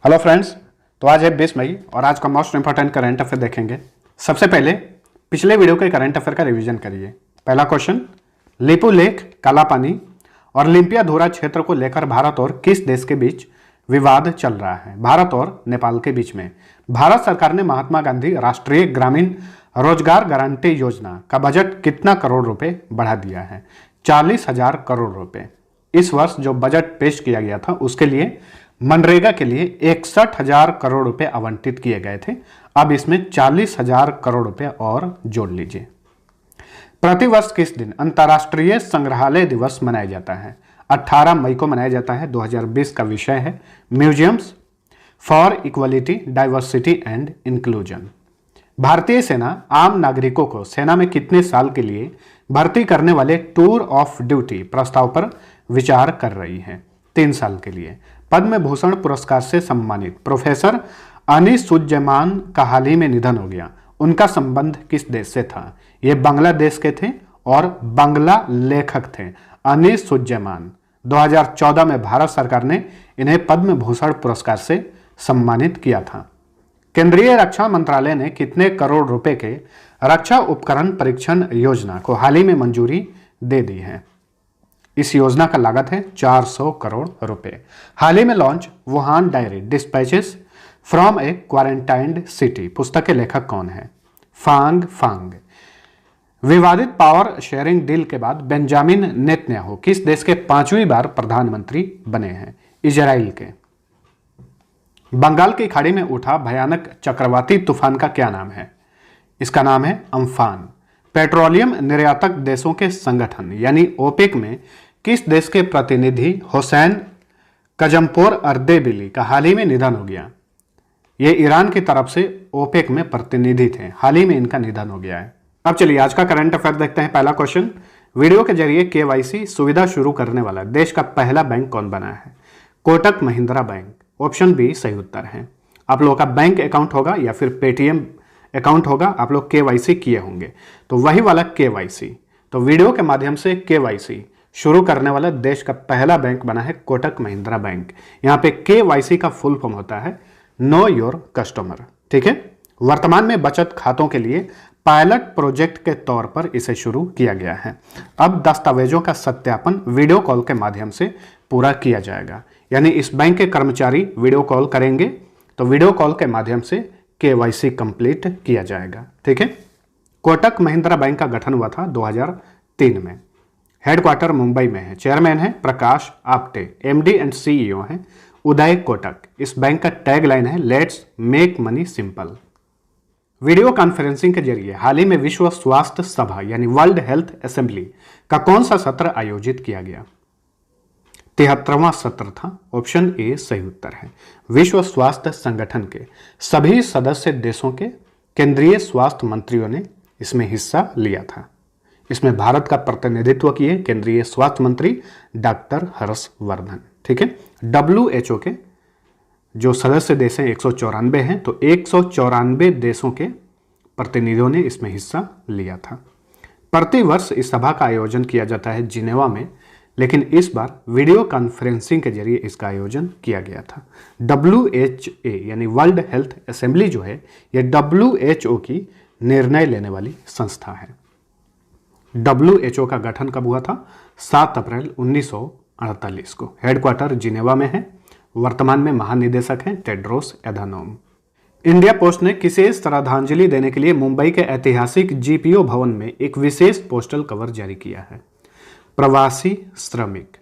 Hello friends. तो आज है 20 मई और आज का मोस्ट इंपॉर्टेंट करंट अफेयर देखेंगे। सबसे पहले पिछले वीडियो के करंट अफेयर का रिवीजन करिए। पहला क्वेश्चन, लिपू लेक, काला पानी और लिम्पियाधुरा क्षेत्र को लेकर भारत और किस देश के बीच विवाद चल रहा है? भारत और नेपाल के बीच में। भारत सरकार ने महात्मा गांधी राष्ट्रीय ग्रामीण रोजगार गारंटी योजना का बजट कितना करोड़ रुपए बढ़ा दिया है? 40,000 करोड़ रुपए। इस वर्ष जो बजट पेश किया गया था उसके लिए मनरेगा के लिए 61,000 करोड़ रुपए आवंटित किए गए थे। अब इसमें 40,000 करोड़ रुपए और जोड़ लीजिए। प्रतिवर्ष किस दिन अंतर्राष्ट्रीय संग्रहालय दिवस मनाया जाता है? 18 मई को मनाया जाता है। 2020 का विषय है museums for equality, diversity and inclusion. भारतीय सेना आम नागरिकों को सेना में कितने साल के लिए भर्ती करने वाले टूर ऑफ ड्यूटी प्रस्ताव पर विचार कर रही है? 3 साल के लिए। पद्म भूषण पुरस्कार से सम्मानित प्रोफेसर अनीसुज्जमान का हाल ही में निधन हो गया। उनका संबंध किस देश से था? ये बांग्लादेश के थे और बांग्ला लेखक थे। अनीसुज्जमान 2014 में भारत सरकार ने इन्हें पद्म भूषण पुरस्कार से सम्मानित किया था। केंद्रीय रक्षा मंत्रालय ने कितने करोड़ रुपए के रक्षा उपकरण परीक्षण योजना को हाल ही में मंजूरी दे दी है? इस योजना का लागत है 400 करोड़ रुपए। हाल ही में launch Wuhan diary dispatches from A quarantined city पुस्तक के लेखक कौन है? फांग फांग। विवादित पावर शेयरिंग डील के बाद बेंजामिन नेतन्याहू किस देश के 5वीं बार प्रधानमंत्री बने हैं? इजराइल के। बंगाल की खाड़ी में उठा भयानक चक्रवाती तूफान का क्या नाम है? इसका नाम है अम्फान। पेट्रोलियम निर्यातक देशों के संगठन यानी ओपेक में किस देश के प्रतिनिधि हुसैन कजमपोर अर्देबिली का हाल ही में निधन हो गया? ये ईरान की तरफ से ओपेक में प्रतिनिधि थे। हाल ही में इनका निधन हो गया है। अब चलिए आज का करंट अफेयर देखते हैं। पहला क्वेश्चन, वीडियो के जरिए केवाईसी सुविधा शुरू करने वाला देश का पहला बैंक कौन बना है? Kotak Mahindra bank. Option B सही उत्तर है। आप लोगों का बैंक अकाउंट होगा या फिर पेटीएम अकाउंट होगा, आप लोग केवाईसी किए होंगे, तो वही वाला केवाईसी। तो वीडियो के माध्यम से केवाईसी शुरू करने वाला देश का पहला बैंक बना है कोटक महिंद्रा बैंक। यहां पे केवाईसी का फुल फॉर्म होता है नो योर कस्टमर। ठीक है। वर्तमान में बचत खातों के लिए पायलट प्रोजेक्ट के तौर पर इसे शुरू किया गया है। अब दस्तावेजों का सत्यापन वीडियो कॉल के माध्यम से पूरा किया जाएगा। यानी इस बैंक के कर्मचारी वीडियो कॉल करेंगे तो वीडियो कॉल के माध्यम से केवाईसी कंप्लीट किया जाएगा। ठीक है। कोटक महिंद्रा बैंक का गठन हुआ था 2003 में। हेडक्वार्टर मुंबई में है। चेयरमैन है प्रकाश आप्टे। एमडी एंड सीईओ हैं उदय कोटक। इस बैंक का टैगलाइन है let's make money simple. Video conferencing के जरिए हाल ही में विश्व स्वास्थ्य सभा यानी वर्ल्ड हेल्थ असेंबली का कौन सा सत्र आयोजित किया गया? 73वां सत्र था। ऑप्शन ए सही उत्तर है। विश्व स्वास्थ्य संगठन के सभी सदस्य देशों के केंद्रीय स्वास्थ्य मंत्रियों ने इसमें हिस्सा लिया था। इसमें भारत का प्रतिनिधित्व किए केंद्रीय स्वास्थ्य मंत्री डॉक्टर हर्षवर्धन। ठीक है। WHO के जो सदस्य देश हैं 194 हैं, तो 194 देशों के प्रतिनिधियों ने इसमें हिस्सा लिया था। प्रतिवर्ष इस सभा का आयोजन किया जाता है जिनेवा में, लेकिन इस बार वीडियो कॉन्फ्रेंसिंग के जरिए इसका आयोजन किया गया था। WHA यानी वर्ल्ड हेल्थ असेंबली जो है यह WHO की निर्णय लेने वाली संस्था है। WHO का गठन कब हुआ था? 7 अप्रैल 1948 को। हेडक्वार्टर जिनेवा में है। वर्तमान में महानिदेशक हैं टेड्रोस एधानोम। इंडिया पोस्ट ने किसे श्रद्धांजलि देने के लिए मुंबई के ऐतिहासिक GPO भवन में एक विशेष पोस्टल कवर जारी किया है? प्रवासी श्रमिक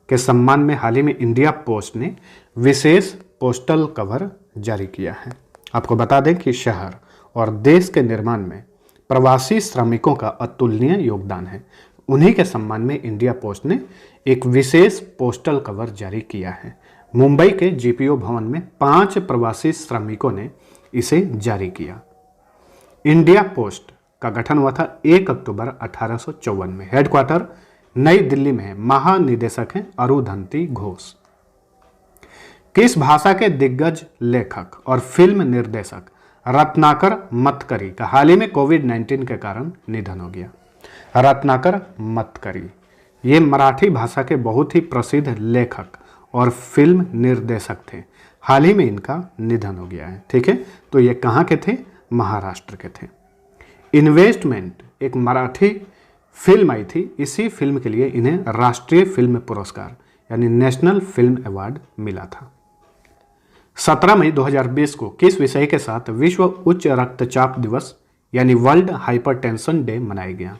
के सम्मान में हाल ही में इंडिया पोस्ट ने विशेष पोस्टल कवर जारी किया है। आपको बता दें कि शहर और देश के निर्माण में प्रवासी श्रमिकों का अतुलनीय योगदान है। उन्हीं के सम्मान में इंडिया पोस्ट ने एक विशेष पोस्टल कवर जारी किया है। मुंबई के GPO भवन में 5 प्रवासी श्रमिकों ने इसे जारी किया। इंडिया पोस्ट का गठन हुआ था 1 अक्टूबर 1854 में। हेडक्वार्टर नई दिल्ली में है। महानिदेशक हैं अरुंधति घोष। किस भाषा के दिग्गज लेखक और फिल्म निर्देशक रत्नाकर मतकरी का हाल ही में कोविड-19 के कारण निधन हो गया? रत्नाकर मतकरी ये मराठी भाषा के बहुत ही प्रसिद्ध लेखक और फिल्म निर्देशक थे। हाल ही में इनका निधन हो गया है। ठीक है, तो ये कहाँ के थे? महाराष्ट्र के थे। इन्वेस्टमेंट एक मराठी फिल्म आई थी, इसी फिल्म के लिए इन्हें राष्ट्रीय फिल्म पुरस्कार यानी नेशनल फिल्म अवार्ड मिला था। 17 मई 2020 को किस विषय के साथ विश्व उच्च रक्तचाप दिवस यानी वर्ल्ड हाइपरटेंशन डे मनाया गया?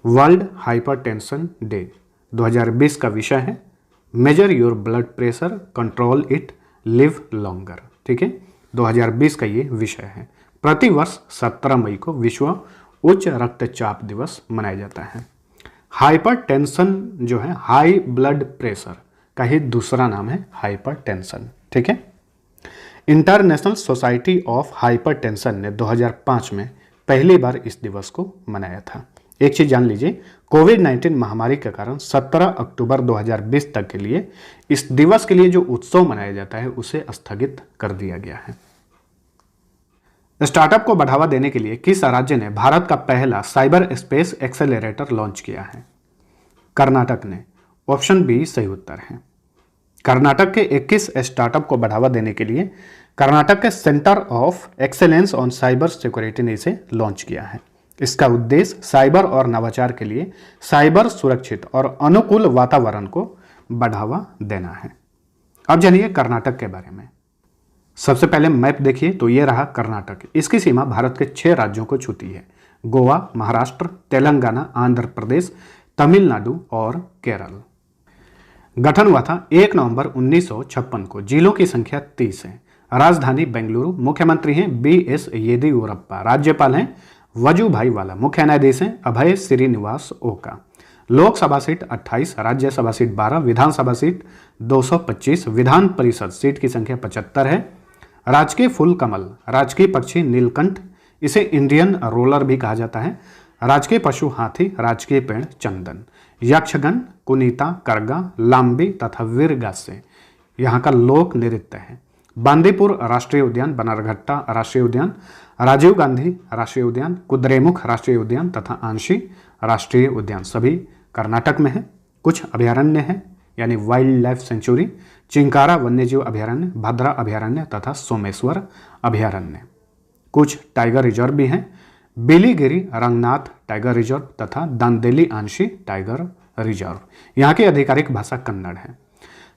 वर्ल्ड हाइपरटेंशन डे 2020 का विषय है major your blood pressure, control it, live longer. ठीक है, 2020 का ये विषय है। प्रतिवर्ष 17 मई को विश्व उच्च रक्तचाप दिवस मनाया जाता है। हाइपरटेंशन जो है हाई ब्लड प्रेशर का ही दूसरा नाम है हाइपरटेंशन। ठीक है, इंटरनेशनल सोसाइटी ऑफ हाइपरटेंशन ने 2005 में पहली बार इस दिवस को मनाया था। एक चीज जान लीजिए, कोविड-19 महामारी के कारण 17 अक्टूबर 2020 तक के लिए इस दिवस के लिए जो उत्सव मनाया जाता है उसे स्थगित कर दिया गया है। स्टार्टअप को बढ़ावा देने के लिए किस राज्य ने भारत का पहला साइबर स्पेस एक्सेलरेटर लॉन्च किया है? कर्नाटक ने। ऑप्शन बी सही उत्तर है। कर्नाटक के 21 स्टार्टअप को बढ़ावा देने के लिए कर्नाटक के centre of excellence on cyber security ने इसे लॉन्च किया है। इसका उद्देश्य साइबर और नवाचार के लिए साइबर सुरक्षित और अनुकूल वातावरण को बढ़ावा देना है। अब जानिए कर्नाटक के बारे में। सबसे पहले मैप देखिए तो ये रहा कर्नाटक। इसकी सीमा भारत के 6 राज्यों को छूती है: गोवा, महाराष्ट्र, तेलंगाना, आंध्र प्रदेश, तमिलनाडु और केरल। गठन हुआ था 1 नवंबर 1956 को। जिलों की संख्या 30 है। राजधानी बेंगलुरु। मुख्यमंत्री हैं BS येदियुरप्पा। राज्यपाल हैं वजुभाई वाला। मुख्य न्यायाधीश हैं अभय श्रीनिवास ओका। लोकसभा सीट 28, राज्यसभा सीट 12, विधानसभा सीट 225, विधान परिषद सीट की संख्या 75 है। राजकीय फूल कमल, राजकीय पक्षी नीलकंठ, इसे इंडियन रोलर भी कहा जाता है। राजकीय पशु हाथी, राजकीय पेड़ चंदन। यक्षगण, कुनीता, करगा, लाम्बी तथा वीरगासे यहाँ का लोक नृत्य है। बांदीपुर राष्ट्रीय उद्यान, बनारघट्टा राष्ट्रीय उद्यान, राजीव गांधी राष्ट्रीय उद्यान, कुद्रेमुख राष्ट्रीय उद्यान तथा आंशी राष्ट्रीय उद्यान सभी कर्नाटक में है। कुछ अभयारण्य हैं यानी वाइल्ड लाइफ सेंचुरी, चिंकारा वन्यजीव अभयारण्य, भद्रा अभयारण्य तथा सोमेश्वर अभयारण्य। कुछ टाइगर रिजर्व भी हैं: बेलीगिरी रंगनाथ टाइगर रिजर्व तथा दांदेली आंशी टाइगर रिजर्व। यहाँ की आधिकारिक भाषा कन्नड़ है।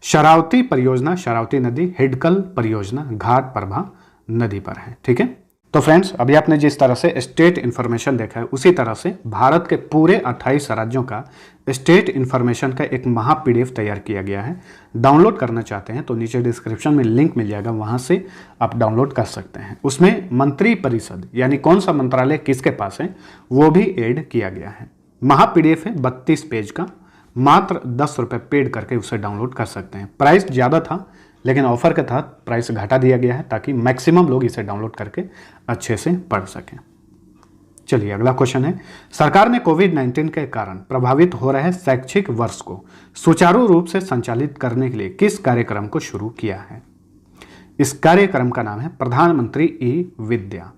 शरावती परियोजना शरावती नदी, हिडकल परियोजना घाट प्रभा नदी पर है। ठीक है, तो फ्रेंड्स अभी आपने जिस तरह से स्टेट इन्फॉर्मेशन देखा है उसी तरह से भारत के पूरे 28 राज्यों का स्टेट इन्फॉर्मेशन का एक महा PDF तैयार किया गया है। डाउनलोड करना चाहते हैं तो नीचे डिस्क्रिप्शन में लिंक मिल जाएगा, वहां से आप डाउनलोड कर सकते हैं। उसमें मंत्री परिषद यानी कौन सा मंत्रालय किसके पास है वो भी ऐड किया गया है। महा PDF है 32 पेज का, मात्र 10 रुपये पेड करके उसे डाउनलोड कर सकते हैं। प्राइस ज़्यादा था लेकिन ऑफर के तहत प्राइस घटा दिया गया है ताकि मैक्सिमम लोग इसे डाउनलोड करके अच्छे से पढ़ सकें। चलिए अगला क्वेश्चन है, सरकार ने कोविड-19 के कारण प्रभावित हो रहे शैक्षिक वर्ष को सुचारू रूप से संचालित करने के लिए किस कार्यक्रम को शुरू किया है? इस कार्यक्रम का नाम है प्रधानमंत्री ई-विद्या।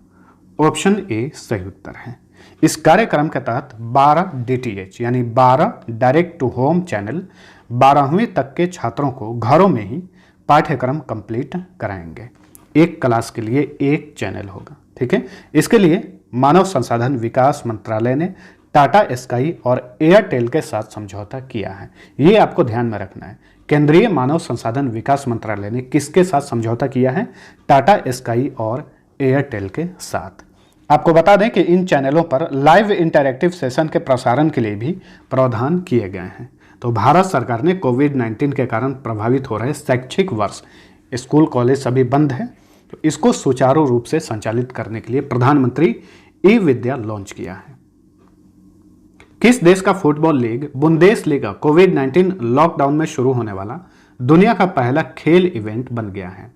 ऑप्शन ए सही उत्तर है। इस कार्यक्रम के तहत 12 DTH यानी 12 डायरेक्ट टू होम चैनल 12वीं तक के छात्रों को घरों में ही पाठ्यक्रम कंप्लीट कराएंगे। एक क्लास के लिए एक चैनल होगा। ठीक है, इसके लिए मानव संसाधन विकास मंत्रालय ने टाटा स्काई और एयरटेल के साथ समझौता किया है। ये आपको ध्यान में रखना है। केंद्रीय मानव संसाधन विकास मंत्रालय ने किसके साथ समझौता किया है? टाटा स्काई और एयरटेल के साथ। आपको बता दें कि इन चैनलों पर लाइव इंटरैक्टिव सेशन के प्रसारण के लिए भी प्रावधान किए गए हैं। तो भारत सरकार ने कोविड-19 के कारण प्रभावित हो रहे शैक्षिक वर्ष, स्कूल कॉलेज सभी बंद है, तो इसको सुचारू रूप से संचालित करने के लिए प्रधानमंत्री ई-विद्या लॉन्च किया है। किस देश का फुटबॉल लीग बुंदेसलीगा कोविड-19 लॉकडाउन में शुरू होने वाला दुनिया का पहला खेल इवेंट बन गया है?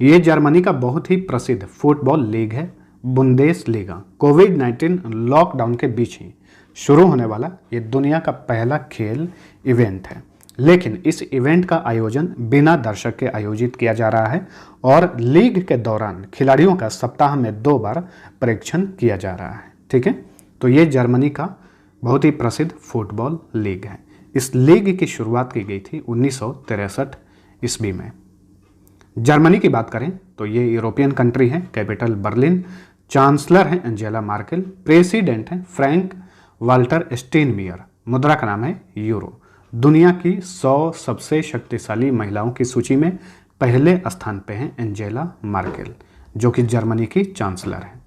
ये जर्मनी का बहुत ही प्रसिद्ध फुटबॉल लीग है बुंदेसलीगा। कोविड-19 लॉकडाउन के बीच ही शुरू होने वाला ये दुनिया का पहला खेल इवेंट है, लेकिन इस इवेंट का आयोजन बिना दर्शक के आयोजित किया जा रहा है और लीग के दौरान खिलाड़ियों का सप्ताह में 2 बार परीक्षण किया जा रहा है। ठीक है, तो ये जर्मनी का बहुत ही प्रसिद्ध फुटबॉल लीग है। इस लीग की शुरुआत की गई थी 1963 ईस्वी में। जर्मनी की बात करें तो ये यूरोपियन कंट्री है, कैपिटल बर्लिन, चांसलर हैं एंजेला मार्केल, प्रेसिडेंट हैं फ्रैंक वाल्टर स्टेनमियर, मुद्रा का नाम है यूरो। दुनिया की 100 सबसे शक्तिशाली महिलाओं की सूची में पहले स्थान पे हैं एंजेला मार्केल, जो कि जर्मनी की चांसलर हैं।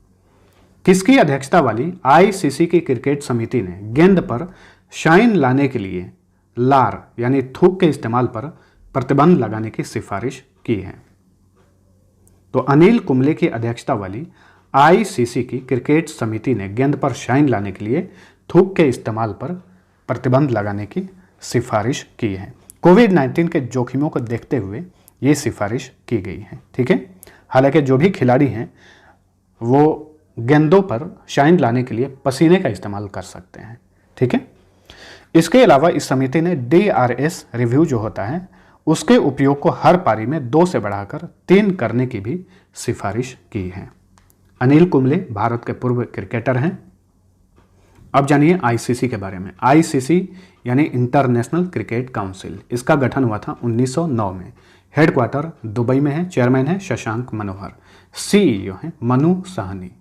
किसकी अध्यक्षता वाली आईसीसी की क्रिकेट समिति ने गेंद पर शाइन लाने के लिए लार यानी थूक के इस्तेमाल पर प्रतिबंध लगाने की सिफारिश की है? तो अनिल कुंबले की अध्यक्षता वाली आईसीसी की क्रिकेट समिति ने गेंद पर शाइन लाने के लिए थूक के इस्तेमाल पर प्रतिबंध लगाने की सिफारिश की है। कोविड-19 के जोखिमों को देखते हुए ये सिफारिश की गई है। ठीक है, हालांकि जो भी खिलाड़ी हैं वो गेंदों पर शाइन लाने के लिए पसीने का इस्तेमाल कर सकते हैं। ठीक है, इसके अलावा इस समिति ने DRS रिव्यू जो होता है उसके उपयोग को हर पारी में 2 से बढ़ाकर 3 करने की भी सिफारिश की है। अनिल कुंबले भारत के पूर्व क्रिकेटर हैं। अब जानिए आईसीसी के बारे में। आईसीसी यानी इंटरनेशनल क्रिकेट काउंसिल, इसका गठन हुआ था 1909 में। हेडक्वार्टर दुबई में है। चेयरमैन है शशांक मनोहर। CEO हैं मनु साहनी।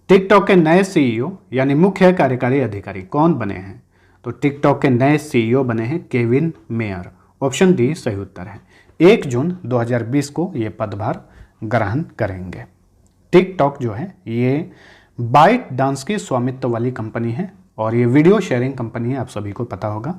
टिकटॉक के नए CEO यानी मुख्य कार्यकारी अधिकारी कौन बने हैं? तो टिकटॉक के नए CEO बने हैं केविन मेयर। ऑप्शन डी सही उत्तर है। 1 जून 2020 को ये पदभार ग्रहण करेंगे। टिकटॉक जो है ये बाइट डांस की स्वामित्व वाली कंपनी है और ये वीडियो शेयरिंग कंपनी है, आप सभी को पता होगा।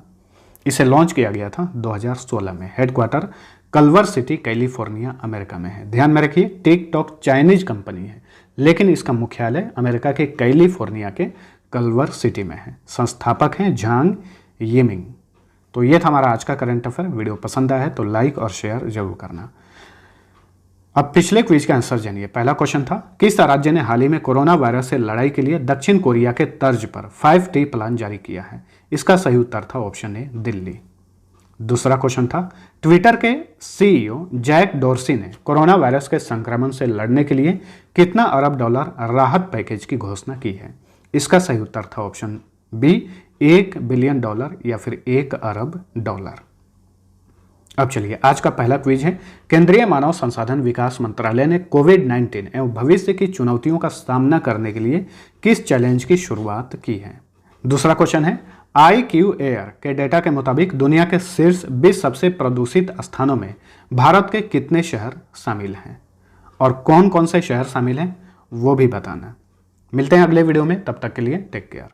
इसे लॉन्च किया गया था 2016 में। Headquarter culture city California America में है। ध्यान में रखिए टिकटॉक चाइनीज कंपनी है लेकिन इसका मुख्यालय अमेरिका के कैलिफोर्निया के कल्वर सिटी में है। संस्थापक हैं झांग येमिंग। तो ये था हमारा आज का करंट अफेयर। वीडियो पसंद आया है तो लाइक और शेयर जरूर करना। अब पिछले क्विज का आंसर जानिए। पहला क्वेश्चन था किस राज्य ने हाल ही में कोरोना वायरस से लड़ाई के लिए दक्षिण कोरिया के तर्ज पर 5T प्लान जारी किया है? इसका सही उत्तर था ऑप्शन ए दिल्ली। दूसरा क्वेश्चन था ट्विटर के CEO जैक डोर्सी ने कोरोना वायरस के संक्रमण से लड़ने के लिए कितना अरब डॉलर राहत पैकेज की घोषणा की है? इसका सही उत्तर था ऑप्शन बी $1 बिलियन या फिर $1 अरब। अब चलिए आज का पहला क्विज है। केंद्रीय मानव संसाधन विकास मंत्रालय ने कोविड-19 एवं भविष्य की चुनौतियों का सामना करने के लिए किस चैलेंज की शुरुआत की है? दूसरा क्वेश्चन है IQ एयर के डेटा के मुताबिक दुनिया के शीर्ष 20 सबसे प्रदूषित स्थानों में भारत के कितने शहर शामिल हैं और कौन कौन से शहर शामिल हैं वो भी बताना। मिलते हैं अगले वीडियो में, तब तक के लिए टेक केयर।